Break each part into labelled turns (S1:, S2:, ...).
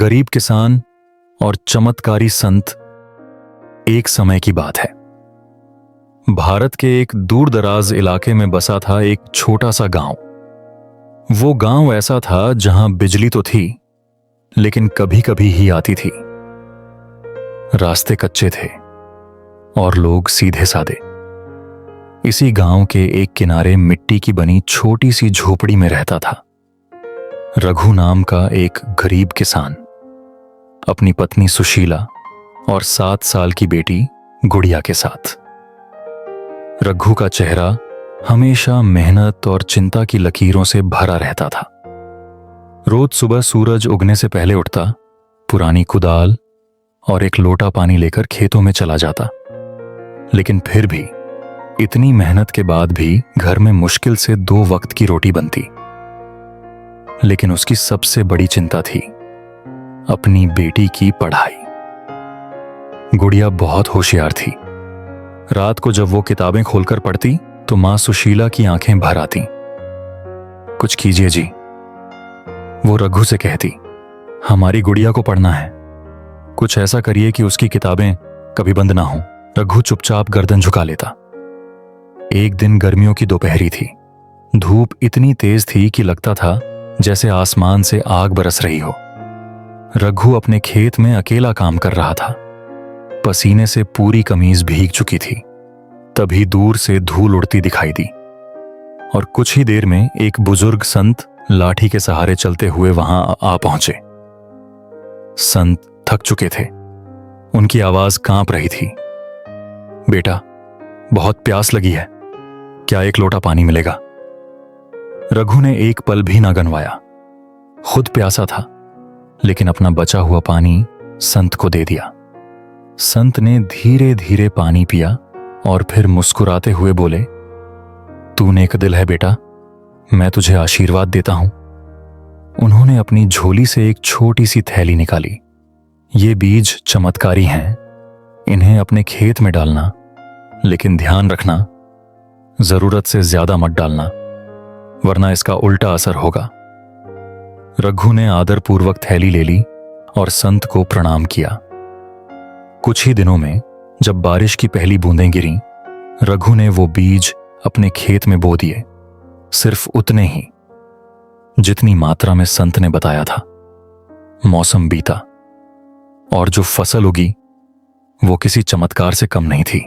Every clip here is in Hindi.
S1: गरीब किसान और चमत्कारी संत। एक समय की बात है, भारत के एक दूर दराज इलाके में बसा था एक छोटा सा गांव। वो गांव ऐसा था जहां बिजली तो थी, लेकिन कभी कभी ही आती थी। रास्ते कच्चे थे और लोग सीधे सादे। इसी गांव के एक किनारे मिट्टी की बनी छोटी सी झोपड़ी में रहता था रघु नाम का एक गरीब किसान, अपनी पत्नी सुशीला और 7 साल की बेटी गुड़िया के साथ। रघु का चेहरा हमेशा मेहनत और चिंता की लकीरों से भरा रहता था। रोज सुबह सूरज उगने से पहले उठता, पुरानी कुदाल और एक लोटा पानी लेकर खेतों में चला जाता। लेकिन फिर भी इतनी मेहनत के बाद भी घर में मुश्किल से 2 वक्त की रोटी बनती। लेकिन उसकी सबसे बड़ी चिंता थी अपनी बेटी की पढ़ाई। गुड़िया बहुत होशियार थी। रात को जब वो किताबें खोलकर पढ़ती तो मां सुशीला की आंखें भर आती। कुछ कीजिए जी, वो रघु से कहती। हमारी गुड़िया को पढ़ना है, कुछ ऐसा करिए कि उसकी किताबें कभी बंद ना हो। रघु चुपचाप गर्दन झुका लेता। एक दिन गर्मियों की दोपहरी थी। धूप इतनी तेज थी कि लगता था जैसे आसमान से आग बरस रही हो। रघु अपने खेत में अकेला काम कर रहा था। पसीने से पूरी कमीज भीग चुकी थी। तभी दूर से धूल उड़ती दिखाई दी और कुछ ही देर में एक बुजुर्ग संत लाठी के सहारे चलते हुए वहां आ पहुंचे। संत थक चुके थे, उनकी आवाज कांप रही थी। बेटा, बहुत प्यास लगी है, क्या एक लोटा पानी मिलेगा? रघु ने एक पल भी ना गनवाया। खुद प्यासा था, लेकिन अपना बचा हुआ पानी संत को दे दिया। संत ने धीरे धीरे पानी पिया और फिर मुस्कुराते हुए बोले, तू नेक दिल है बेटा, मैं तुझे आशीर्वाद देता हूं। उन्होंने अपनी झोली से एक छोटी सी थैली निकाली। ये बीज चमत्कारी हैं, इन्हें अपने खेत में डालना, लेकिन ध्यान रखना जरूरत से ज्यादा मत डालना, वरना इसका उल्टा असर होगा। रघु ने आदरपूर्वक थैली ले ली और संत को प्रणाम किया। कुछ ही दिनों में जब बारिश की पहली बूंदें गिरीं, रघु ने वो बीज अपने खेत में बो दिए, सिर्फ उतने ही जितनी मात्रा में संत ने बताया था। मौसम बीता और जो फसल उगी वो किसी चमत्कार से कम नहीं थी।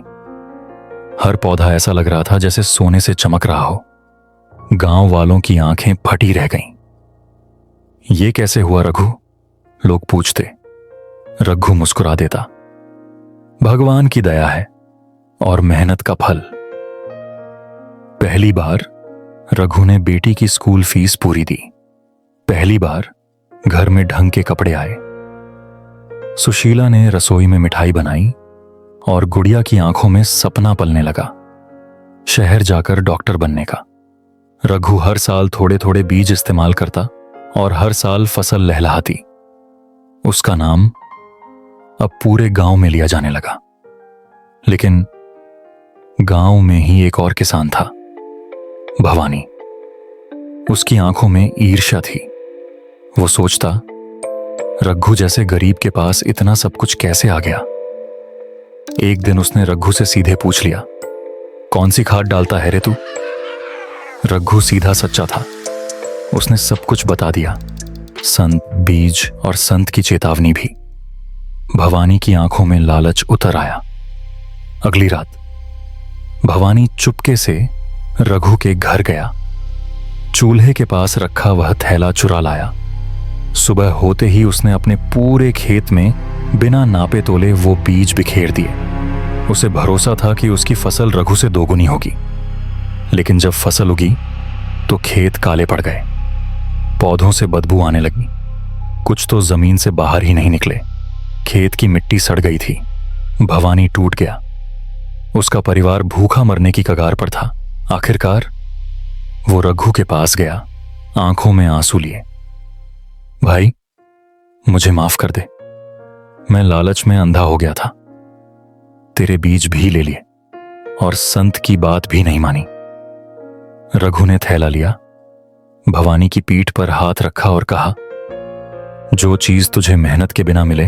S1: हर पौधा ऐसा लग रहा था जैसे सोने से चमक रहा हो। गांव वालों की आंखें फटी रह गईं। ये कैसे हुआ रघु? लोग पूछते। रघु मुस्कुरा देता, भगवान की दया है और मेहनत का फल। पहली बार रघु ने बेटी की स्कूल फीस पूरी दी। पहली बार घर में ढंग के कपड़े आए। सुशीला ने रसोई में मिठाई बनाई और गुड़िया की आंखों में सपना पलने लगा, शहर जाकर डॉक्टर बनने का। रघु हर साल थोड़े थोड़े बीज इस्तेमाल करता और हर साल फसल लहलहाती। उसका नाम अब पूरे गांव में लिया जाने लगा। लेकिन गांव में ही एक और किसान था, भवानी। उसकी आंखों में ईर्ष्या थी। वो सोचता, रघु जैसे गरीब के पास इतना सब कुछ कैसे आ गया? एक दिन उसने रघु से सीधे पूछ लिया, कौन सी खाद डालता है रे तू? रघु सीधा सच्चा था। उसने सब कुछ बता दिया, संत, बीज और संत की चेतावनी भी। भवानी की आंखों में लालच उतर आया। अगली रात भवानी चुपके से रघु के घर गया। चूल्हे के पास रखा वह थैला चुरा लाया। सुबह होते ही उसने अपने पूरे खेत में बिना नापे तोले वो बीज बिखेर दिए। उसे भरोसा था कि उसकी फसल रघु से दोगुनी होगी। लेकिन जब फसल उगी तो खेत काले पड़ गए। पौधों से बदबू आने लगी। कुछ तो जमीन से बाहर ही नहीं निकले। खेत की मिट्टी सड़ गई थी। भवानी टूट गया। उसका परिवार भूखा मरने की कगार पर था। आखिरकार वो रघु के पास गया, आंखों में आंसू लिए। भाई, मुझे माफ कर दे, मैं लालच में अंधा हो गया था। तेरे बीज भी ले लिए और संत की बात भी नहीं मानी। रघु ने थैला लिया, भवानी की पीठ पर हाथ रखा और कहा, जो चीज तुझे मेहनत के बिना मिले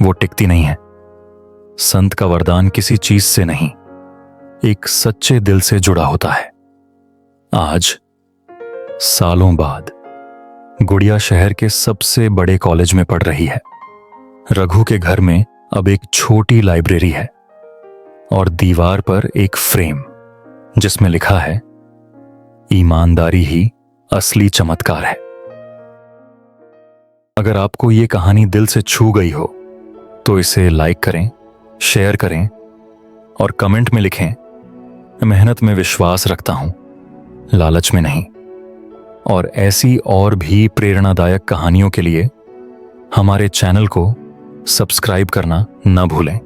S1: वो टिकती नहीं है। संत का वरदान किसी चीज से नहीं, एक सच्चे दिल से जुड़ा होता है। आज सालों बाद गुड़िया शहर के सबसे बड़े कॉलेज में पढ़ रही है। रघु के घर में अब एक छोटी लाइब्रेरी है और दीवार पर एक फ्रेम जिसमें लिखा है, ईमानदारी ही असली चमत्कार है। अगर आपको ये कहानी दिल से छू गई हो तो इसे लाइक करें, शेयर करें और कमेंट में लिखें, मैं मेहनत में विश्वास रखता हूं, लालच में नहीं। और ऐसी और भी प्रेरणादायक कहानियों के लिए हमारे चैनल को सब्सक्राइब करना न भूलें।